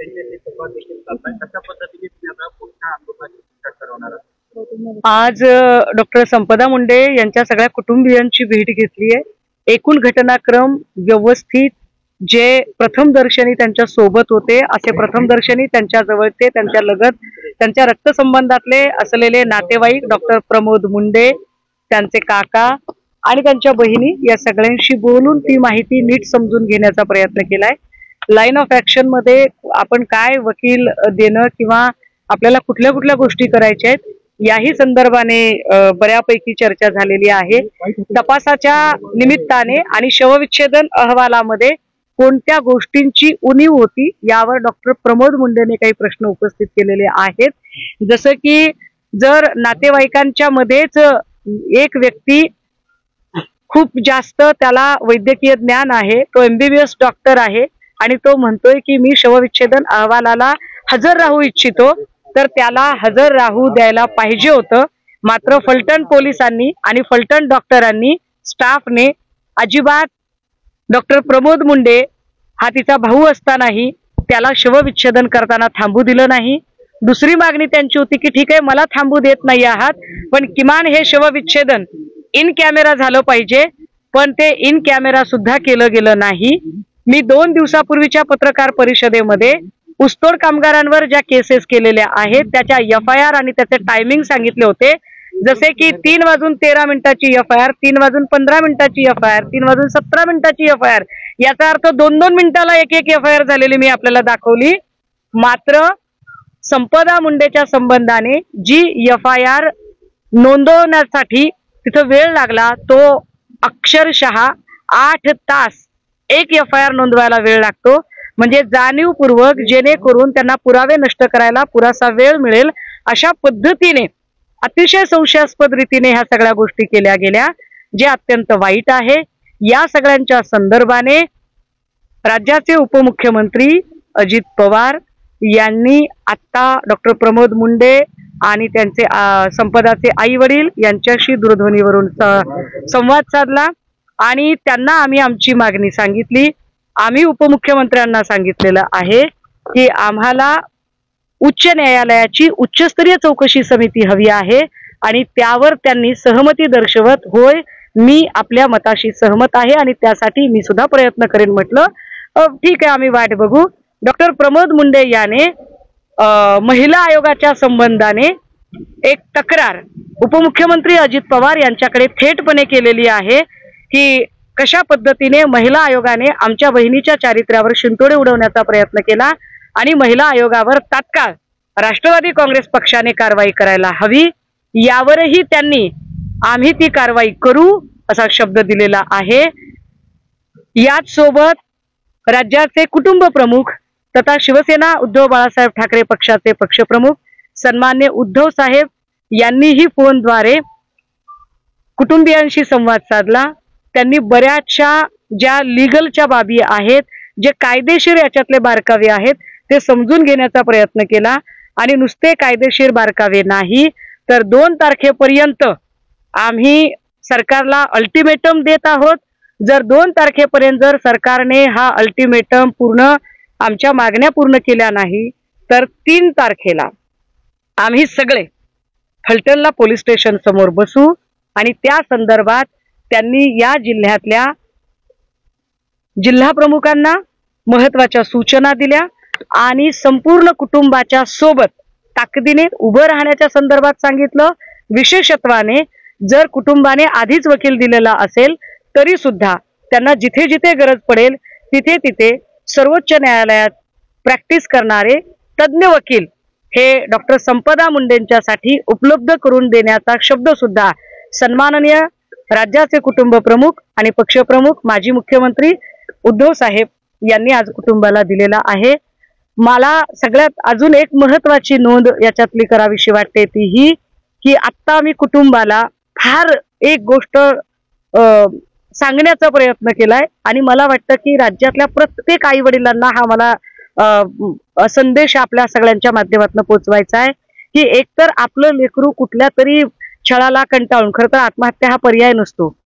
त्यांच्याशी संवाद देखील साधलाय. कशा पद्धतीने तुम्ही आता पुढच्या आंदोलनाची सुरुवात करवणार आहात? आज डॉक्टर संपदा मुंडे यांच्या सगळ्या कुटुंबियांची भेट घेतली आहे. एकूण घटनाक्रम व्यवस्थित, जे प्रथमदर्शनी त्यांच्या सोबत होते, असे प्रथमदर्शनी त्यांच्या जवळचे, त्यांच्या लगत, त्यांच्या रक्तसंबंधातले असलेले नातेवाईक डॉक्टर प्रमोद मुंडे, त्यांचे काका आणि त्यांच्या बहिणी, या सगळ्यांशी बोलून ती माहिती नीट समजून घेण्याचा प्रयत्न केलाय. लाईन ऑफ ऍक्शन मध्ये आपण काय वकील देणं किंवा आपल्याला कुठल्या कुठल्या गोष्टी करायच्या आहेत याही संदर्भाने बऱ्यापैकी चर्चा झालेली आहे. तपासाच्या निमित्ताने आणि शवविच्छेदन अहवालामध्ये कोणत्या गोष्टींची उणीव होती यावर डॉक्टर प्रमोद मुंडेने काही प्रश्न उपस्थित केलेले आहेत. जसं की जर नातेवाईकांच्या मध्येच एक व्यक्ती खूप जास्त त्याला वैद्यकीय ज्ञान आहे, तो MBBS डॉक्टर आहे आणि तो म्हणतोय की मी शवविच्छेदन अहवालाला हजर राहू इच्छितो, तर त्याला हजर राहू द्यायला पाहिजे होतं. मात्र फलटण पोलिसांनी आणि फलटण डॉक्टरांनी, स्टाफने अजिबात डॉक्टर प्रमोद मुंडे हा तिचा भाऊ असतानाही त्याला शवविच्छेदन करताना थांबू दिलं नाही. दुसरी मागणी त्यांची होती की ठीक आहे, मला थांबू देत नाही आहात, पण किमान हे शवविच्छेदन इन कॅमेरा झालं पाहिजे. पण ते इन कॅमेरा सुद्धा केलं गेलं नाही. मी 2 दिवसापूर्वीच्या पत्रकार परिषदेमध्ये ऊसतोड कामगारांवर ज्या केसेस केलेल्या आहेत त्याच्या FIR आणि त्याचे टायमिंग सांगितले होते. जसे की 3:13 FIR, 3:15 FIR, 3:17 FIR, याचा अर्थ 2-2 मिनिटाला एक FIR झालेली मी आपल्याला दाखवली. मात्र संपदा मुंडेच्या संबंधाने जी FIR नोंदवण्यासाठी तिथं वेळ लागला तो अक्षरशः 8 तास एक FIR नोंदवायला वेळ लागतो. म्हणजे जाणीवपूर्वक, जेणेकरून त्यांना पुरावे नष्ट करायला पुरासा वेळ मिळेल अशा पद्धतीने अतिशय संशयास्पद रीतीने ह्या सगळ्या गोष्टी केल्या गेल्या, जे अत्यंत वाईट आहे. या सगळ्यांच्या संदर्भाने राज्याचे उपमुख्यमंत्री अजित पवार यांनी आता डॉक्टर प्रमोद मुंडे आणि त्यांचे संपदाचे आई वडील यांच्याशी दूरध्वनीवरून संवाद साधला आणि त्यांना आम्ही आमची मागणी सांगितली. आम्ही उपमुख्यमंत्र्यांना सांगितलेलं आहे की आम्हाला उच्च न्यायालयाची उच्चस्तरीय चौकशी समिती हवी आहे आणि त्यावर त्यांनी सहमती दर्शवत होय मी आपल्या मताशी सहमत आहे आणि त्यासाठी मी सुद्धा प्रयत्न करेन म्हटलं. ठीक आहे, आम्ही वाट बघू. डॉक्टर प्रमोद मुंडे याने महिला आयोगाच्या संबंधाने एक तक्रार उपमुख्यमंत्री अजित पवार यांच्याकडे थेटपणे केलेली आहे की कशा पद्धतीने महिला आयोगाने आमच्या बहिणीच्या चारित्र्यावर शिंतोडे उडवण्याचा प्रयत्न केला आणि महिला आयोगावर तात्काळ राष्ट्रवादी काँग्रेस पक्षाने कारवाई करायला हवी. यावरही त्यांनी आम्ही ती कारवाई करू असा शब्द दिलेला आहे. याच सोबत राज्याचे कुटुंब प्रमुख तथा शिवसेना उद्धव बाळासाहेब ठाकरे पक्षाचे पक्षप्रमुख सन्मान्य उद्धव साहेब यांनीही फोनद्वारे कुटुंबियांशी संवाद साधला. त्यांनी बऱ्याचशा ज्या लीगलच्या बाबी आहेत, जे कायदेशीर याच्यातले बारकावे आहेत ते समजून घेण्याचा प्रयत्न केला आणि नुसते कायदेशीर बारकावे नाही तर 2 तारखेपर्यंत आम्ही सरकारला अल्टिमेटम देत आहोत. जर 2 तारखेपर्यंत जर सरकारने हा अल्टिमेटम आमच्या मागण्या पूर्ण केल्या नाही तर 3 तारखेला आम्ही सगळे फलटणला पोलीस स्टेशन समोर बसू आणि त्या संदर्भात त्यांनी या जिल्ह्यातल्या जिल्हा प्रमुखांना महत्त्वाच्या सूचना दिल्या आणि संपूर्ण कुटुंबाच्या सोबत ताकदीने उभं राहण्याच्या संदर्भात सांगितलं. विशेषत्वाने जर कुटुंबाने आधीच वकील दिलेला असेल तरी सुद्धा त्यांना जिथे जिथे गरज पडेल तिथे तिथे सर्वोच्च न्यायालयात प्रॅक्टिस करणारे तज्ञ वकील हे डॉक्टर संपदा मुंडेंच्यासाठी उपलब्ध करून देण्याचा शब्द सुद्धा सन्माननीय राज्याचे कुटुंब प्रमुख आणि पक्षप्रमुख माजी मुख्यमंत्री उद्धव साहेब यांनी आज कुटुंबाला दिलेला आहे. मला सगळ्यात अजून एक महत्त्वाची नोंद याच्यातली करावीशी वाटते ती ही की आत्ता मी कुटुंबाला फार एक गोष्ट सांगण्याचा प्रयत्न केलाय आणि मला वाटतं की राज्यातल्या प्रत्येक आई वडिलांना हा मला संदेश आपल्या सगळ्यांच्या माध्यमातून पोहोचवायचा आहे की एकतर आपलं लेकरू कुठल्या तरी छळाला कंटाळून, खरं तर आत्महत्या हा पर्याय नसतो,